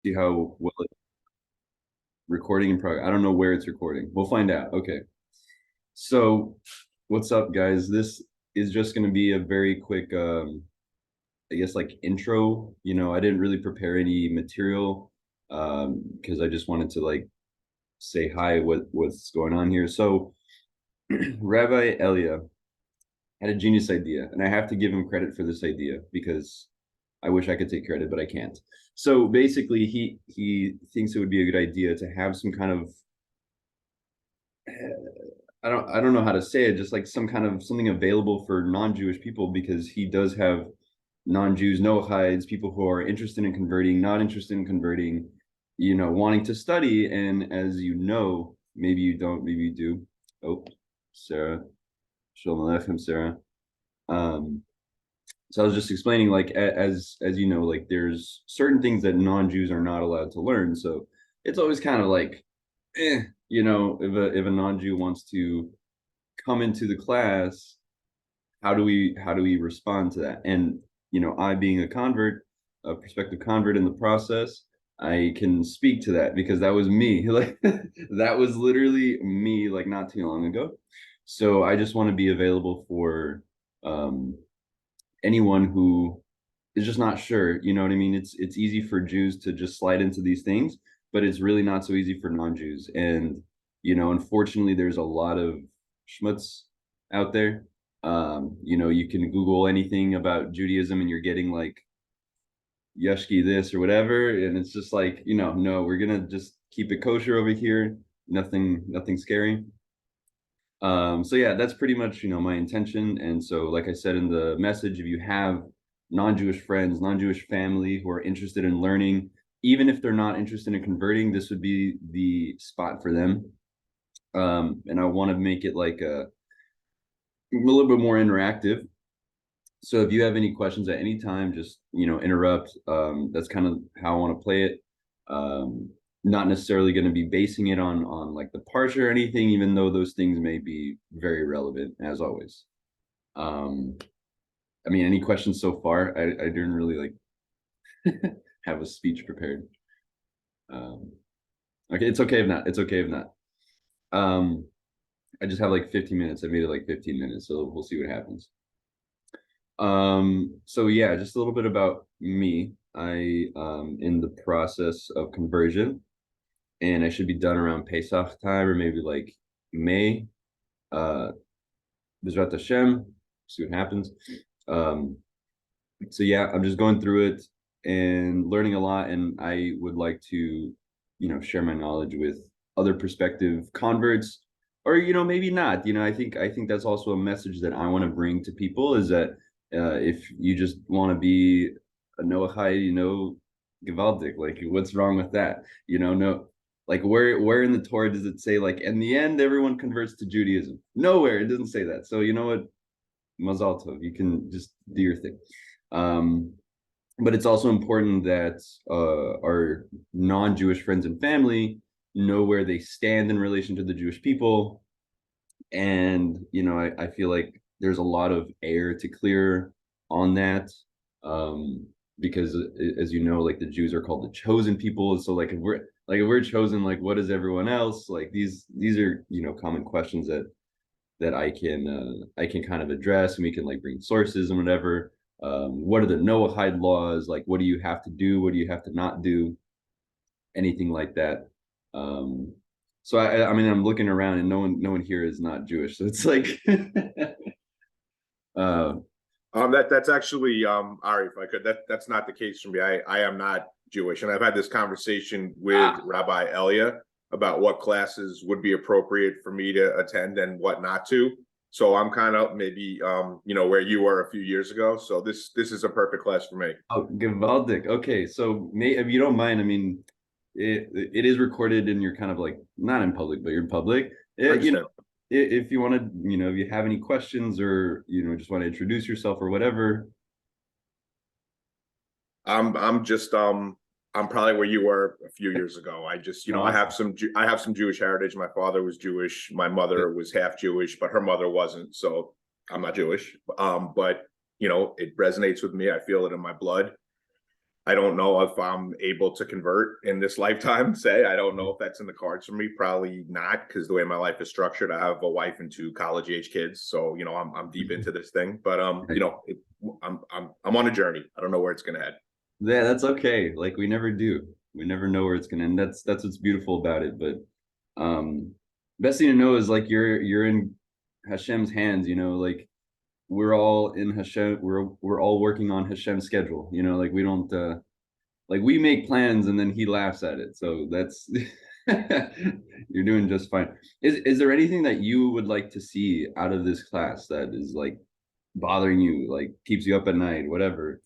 see how well it's recording in progress. I don't know where it's recording. We'll find out. Okay. So, what's up, guys? This is just going to be a very quick, I guess, like intro. I didn't really prepare any material because I just wanted to like say hi, what's going on here. So, Rabbi Elia had a genius idea, and I have to give him credit for this idea because I wish I could take credit, but I can't. So basically, he thinks it would be a good idea to have some kind of I don't know how to say it, just like some kind of something available for non-Jewish people because he does have non-Jews, Noachides, people who are interested in converting, not interested in converting, wanting to study. And as you know, maybe you don't, maybe you do. Oh, Sarah, Shalom Aleichem, Sarah. Um, so I was just explaining, like, as you know, like there's certain things that non-Jews are not allowed to learn. So it's always kind of like, if a non-Jew wants to come into the class, how do we respond to that? And I being a convert, a prospective convert in the process, I can speak to that because that was me. Like that was literally me, like not too long ago. So I just want to be available for anyone who is just not sure. You know what I mean? It's easy for Jews to just slide into these things, but it's really not so easy for non-Jews. And unfortunately, there's a lot of schmutz out there. You can Google anything about Judaism, and you're getting like Yeshki this or whatever, and it's just like no, we're gonna just keep it kosher over here. Nothing scary. So yeah, that's pretty much my intention. And so, like I said in the message, if you have non-Jewish friends, non-Jewish family who are interested in learning, even if they're not interested in converting, this would be the spot for them. And I want to make it like a little bit more interactive. So if you have any questions at any time, just interrupt. That's kind of how I want to play it. Not necessarily going to be basing it on like the parsha or anything, even though those things may be very relevant as always. I mean, any questions so far? I didn't really like have a speech prepared. Okay, it's okay if not. It's okay if not. I just have like 15 minutes. I made it like 15 minutes, so we'll see what happens. So yeah, just a little bit about me. I in the process of conversion, and I should be done around Pesach time or maybe like May. B'ezrat Hashem, see what happens. Um, so yeah, I'm just going through it and learning a lot, and I would like to, share my knowledge with other prospective converts, or maybe not. I think that's also a message that I want to bring to people is that if you just want to be a Noahide, Gewaldic, like what's wrong with that? No, like where in the Torah does it say like in the end everyone converts to Judaism? Nowhere, it doesn't say that. So you know what? Mazal tov, you can just do your thing. Um, but it's also important that our non-Jewish friends and family know where they stand in relation to the Jewish people. And I feel like there's a lot of air to clear on that, because as you know, like the Jews are called the chosen people. So like if we're chosen, like what is everyone else? Like these are common questions that I can kind of address, and we can like bring sources and whatever. What are the Noahide laws? Like, what do you have to do? What do you have to not do? Anything like that. So I mean, I'm looking around, and no one here is not Jewish. So it's like, uh, that's actually Ari, if I could, that's not the case for me. I am not Jewish, and I've had this conversation with Rabbi Elia about what classes would be appropriate for me to attend and what not to. So I'm kind of maybe where you were a few years ago. So this is a perfect class for me. oh, Gewaldic. Okay, so if you don't mind, I mean, it is recorded, and you're kind of like not in public, but you're in public. Understand. If you want to, if you have any questions or just want to introduce yourself or whatever. I'm just I'm probably where you were a few years ago. I just I have some Jewish heritage. My father was Jewish. My mother was half Jewish, but her mother wasn't. So I'm not Jewish. But it resonates with me. I feel it in my blood. I don't know if I'm able to convert in this lifetime. Say, I don't know if that's in the cards for me. Probably not, because the way my life is structured, I have a wife and two college age kids. So I'm deep into this thing. But I'm on a journey. I don't know where it's gonna head. Yeah, that's okay. Like we never do. We never know where it's gonna end. That's what's beautiful about it. But best thing to know is like you're in Hashem's hands, like we're all in Hashem, we're all working on Hashem's schedule, like we don't like we make plans and then he laughs at it. So that's you're doing just fine. Is there anything that you would like to see out of this class that is like bothering you, like keeps you up at night, whatever?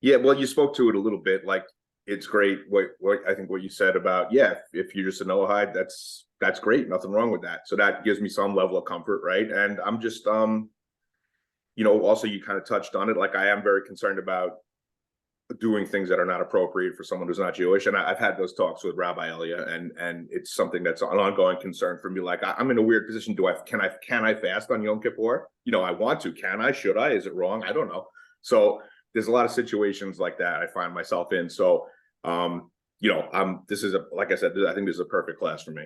Yeah, well, you spoke to it a little bit. Like, it's great. What I think what you said about, yeah, if you're just a Noahide, that's great. Nothing wrong with that. So that gives me some level of comfort, right? And I'm just also you kind of touched on it. Like, I am very concerned about doing things that are not appropriate for someone who's not Jewish. And I've had those talks with Rabbi Elia, and it's something that's an ongoing concern for me. Like, I'm in a weird position. Can I fast on Yom Kippur? I want to. Can I? Should I? Is it wrong? I don't know. So there's a lot of situations like that I find myself in. So this is like I said, I think this is a perfect class for me.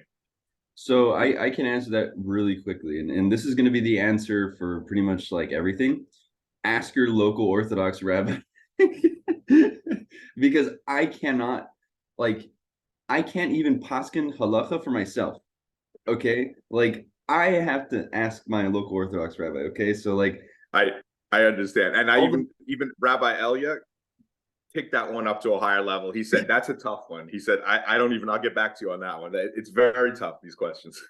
So I can answer that really quickly. And this is going to be the answer for pretty much like everything. Ask your local Orthodox rabbi. Because I cannot, like, I can't even paskin halacha for myself. Okay. Like, I have to ask my local Orthodox rabbi. Okay. So, like, I I understand. And I all the even Rabbi Elia take that one up to a higher level. He said, that's a tough one. He said, I don't even, I'll get back to you on that one. It's very tough, these questions.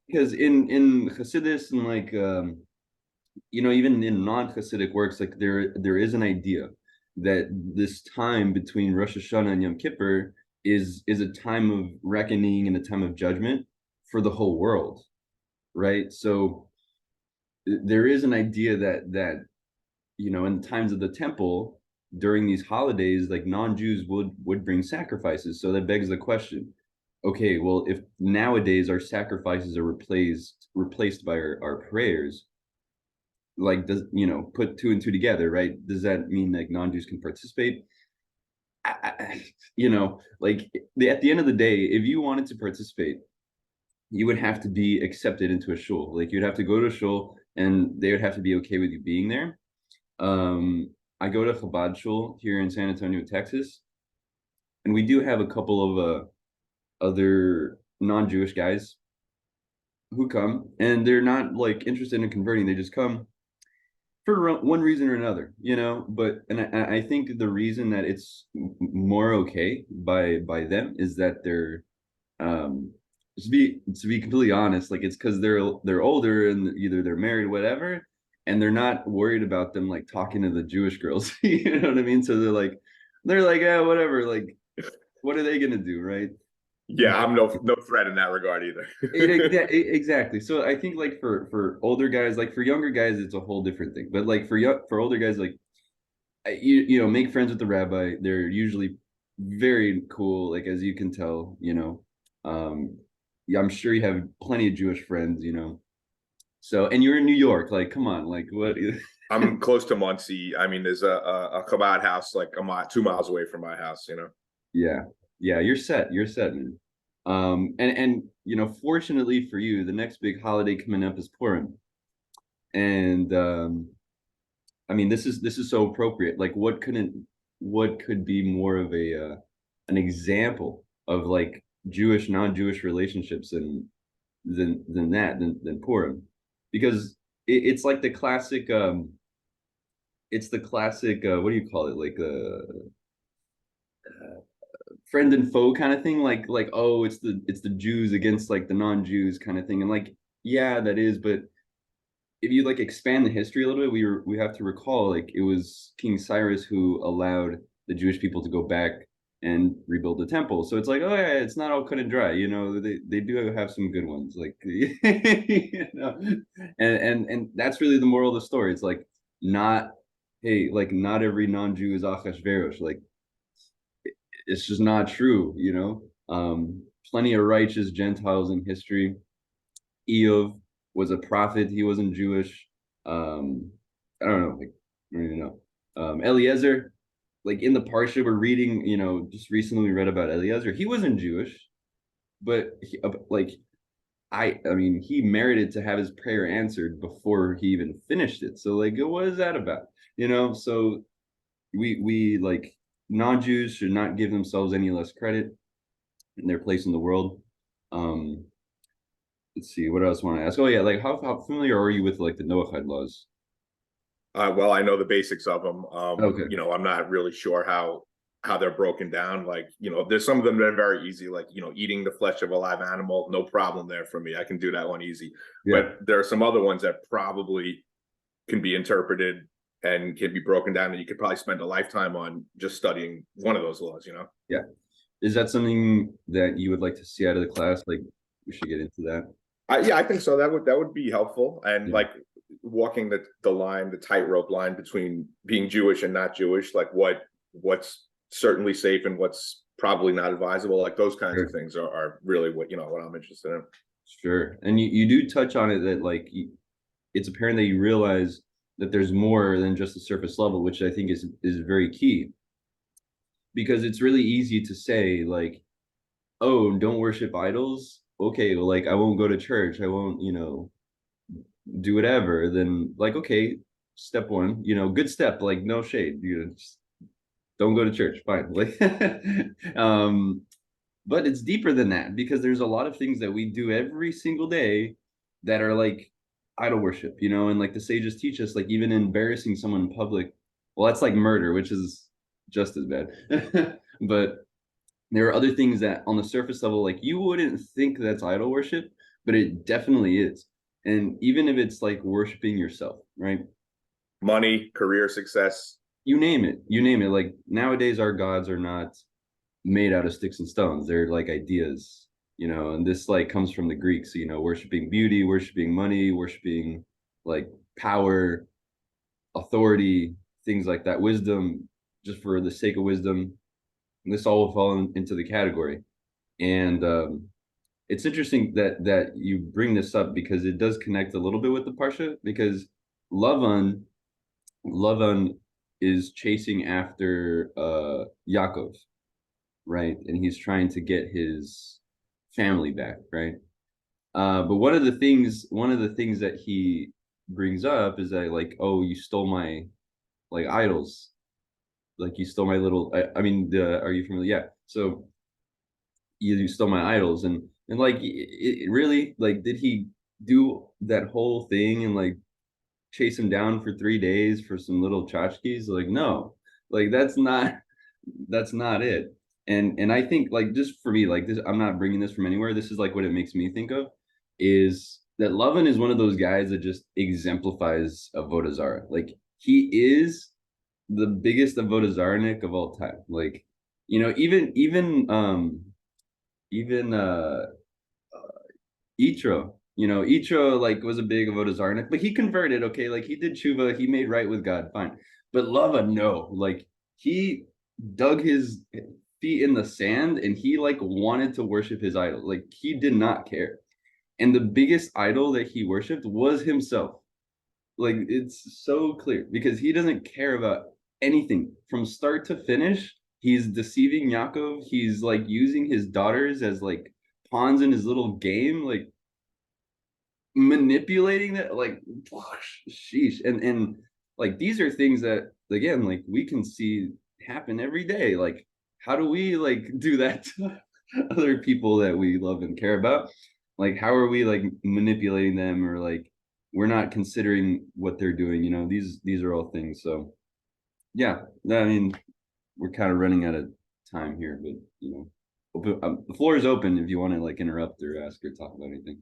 because in Hasidus and like even in non-Hasidic works, like there is an idea that this time between Rosh Hashanah and Yom Kippur is a time of reckoning and a time of judgment for the whole world, right? So there is an idea that in the times of the temple during these holidays, like non-Jews would bring sacrifices. So that begs the question, okay, well, if nowadays our sacrifices are replaced by our prayers, like does put two and two together, right? Does that mean like non-Jews can participate? Like at the end of the day, if you wanted to participate, you would have to be accepted into a shul. Like you'd have to go to a shul, and they would have to be okay with you being there. I go to Chabad shul here in San Antonio, Texas, and we do have a couple of other non-Jewish guys who come, and they're not like interested in converting. They just come for one reason or another, But I think the reason that it's more okay by them is that they're um to be completely honest, like it's because they're older and either they're married, whatever, and they're not worried about them like talking to the Jewish girls. You know what I mean? So they're like, yeah, whatever. Like, what are they gonna do, right? Yeah, I'm no threat in that regard either. Exactly. So I think like for older guys, like for younger guys, it's a whole different thing. But like for older guys, like make friends with the rabbi. They're usually very cool. Like as you can tell, yeah, I'm sure you have plenty of Jewish friends. So and you're in New York. Like, come on, like what? I'm close to Muncie. I mean, there's a Chabad house like 2 miles away from my house. Yeah, yeah, you're set. You're set, man. And fortunately for you, the next big holiday coming up is Purim, and I mean, this is so appropriate. Like, what could be more of an example of like Jewish non-Jewish relationships than Purim, because it's like the classic it's the classic what do you call it, like friend and foe kind of thing, like oh, it's the Jews against like the non-Jews kind of thing, and like yeah, that is, but if you like expand the history a little bit, we have to recall like it was King Cyrus who allowed the Jewish people to go back and rebuild the temple. So it's like, oh yeah, it's not all cut and dry. They do have some good ones, like and that's really the moral of the story. It's like not hey, like not every non-Jew is Achashverosh. Like it's just not true. Plenty of righteous Gentiles in history. Eov was a prophet. He wasn't Jewish. I don't know. Like, I don't even know. Eliezer. like in the parsha we're reading, just recently we read about Eliezer. He wasn't Jewish, but like I mean, he merited to have his prayer answered before he even finished it. So like, what is that about? So we like non-Jews should not give themselves any less credit in their place in the world. Um, let's see, what else I want to ask? Oh yeah, like how familiar are you with like the Noahide laws? Well, I know the basics of them. Okay. I'm not really sure how they're broken down. Like, there's some of them that are very easy, like, eating the flesh of a live animal, no problem there for me. I can do that one easy. Yeah. But there are some other ones that probably can be interpreted and can be broken down, and you could probably spend a lifetime on just studying one of those laws. Yeah. Is that something that you would like to see out of the class? Like we should get into that. Yeah, I think so. That would be helpful. And Yeah. like walking the tightrope line between being Jewish and not Jewish, like what's certainly safe and what's probably not advisable, like those kinds of Sure. things are really what I'm interested in. Sure. And you do touch on it that like it's apparent that you realize that there's more than just the surface level, which I think is very key because it's really easy to say like, oh, don't worship idols. Okay, well, like I won't go to church. I won't, do whatever. Then like, okay, step one, good step, like no shade. Just don't go to church. Fine. Like but it's deeper than that because there's a lot of things that we do every single day that are like idol worship, and like the sages teach us, like even embarrassing someone in public, well, that's like murder, which is just as bad. But there are other things that on the surface level, like you wouldn't think that's idol worship, but it definitely is. And even if it's like worshiping yourself, right? Money, career success. You name it. Like nowadays, our gods are not made out of sticks and stones. They're like ideas, and this like comes from the Greeks, worshiping beauty, worshiping money, worshiping like power, authority, things like that, wisdom, just for the sake of wisdom. And this all will fall into the category. And it's interesting that you bring this up because it does connect a little bit with the Parsha because Lavan, Lavan is chasing after Yaakov, right? And he's trying to get his family back, right? But one of the things that he brings up is that like, oh, you stole my like idols, like you stole my little. I mean, are you familiar? Yeah. So you stole my idols, and like, it really like, did he do that whole thing and like chase him down for 3 days for some little tchotchkes? Like, no, like that's not it. And I think like just for me, like this, I'm not bringing this from anywhere. This is like what it makes me think of is that Lovin is one of those guys that just exemplifies Avodah Zarah. Like he is the biggest Avodah Zarahnik of all time. Like, even Itro, Itro like was a big Avodah Zarnik, but he converted. Okay, like he did tshuva, he made right with God, fine. But Lava, no, like he dug his feet in the sand and he like wanted to worship his idol. Like he did not care, and the biggest idol that he worshipped was himself. Like it's so clear because he doesn't care about anything from start to finish. He's deceiving Yaakov. He's like using his daughters as like pawns in his little game. Like manipulating that, like, sheesh. And like these are things that again, like we can see happen every day. Like how do we like do that to other people that we love and care about? Like how are we like manipulating them, or like we're not considering what they're doing? These are all things. So yeah, I mean, we're kind of running out of time here, but the floor is open if you want to like interrupt or ask or talk about anything.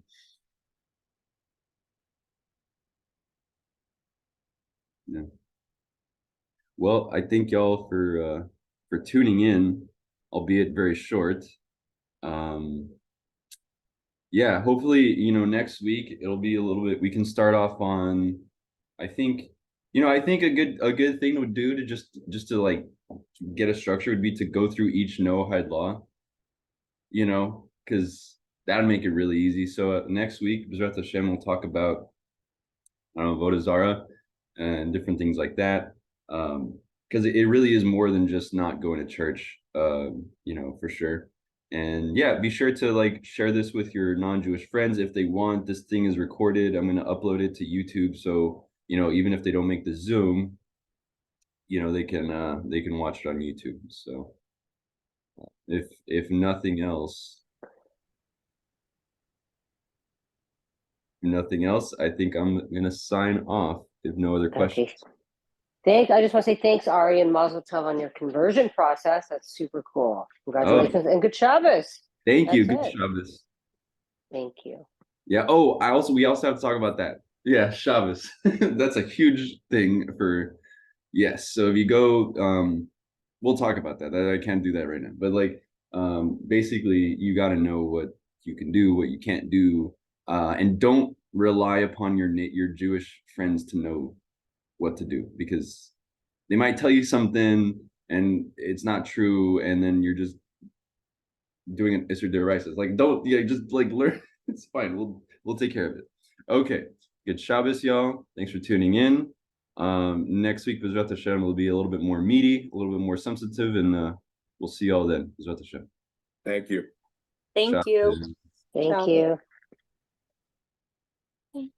Yeah. Well, I thank y'all for tuning in, albeit very short. Um, yeah, hopefully, next week it'll be a little bit. We can start off on, I think, I think a good thing to do to just to like get a structure would be to go through each Noahide law, because that'd make it really easy. So next week, Bezrat Hashem, we'll talk about I don't know, Avodah Zarah and different things like that. because it really is more than just not going to church, you know, for sure. And yeah, be sure to like share this with your non-Jewish friends if they want. This thing is recorded. I'm going to upload it to YouTube, so you know, even if they don't make the Zoom, you know, they can watch it on YouTube. So if nothing else, nothing else, I think I'm gonna sign off if no other Okay. questions. I just want to say thanks, Ari, and Mazel Tov on your conversion process. That's super cool. Oh, Congratulations and good Shabbos. thank you. That's Good it. Shabbos. Thank you. Yeah. Oh, we also have to talk about that. Yeah, Shabbos. That's a huge thing for yes. So if you go, we'll talk about that. I can't do that right now. But like basically you gotta know what you can do, what you can't do, and don't rely upon your Jewish friends to know what to do because they might tell you something and it's not true, and then you're just doing an Isser Deraisa. Like, don't, yeah, just like learn. It's fine. We'll take care of it. Okay. Good Shabbos, y'all. Thanks for tuning in. Next week, Bezrat Hashem will be a little bit more meaty, a little bit more sensitive, and we'll see y'all then. Bezrat Hashem. Thank you. Thank you. Shabbos. Thank Ciao. you.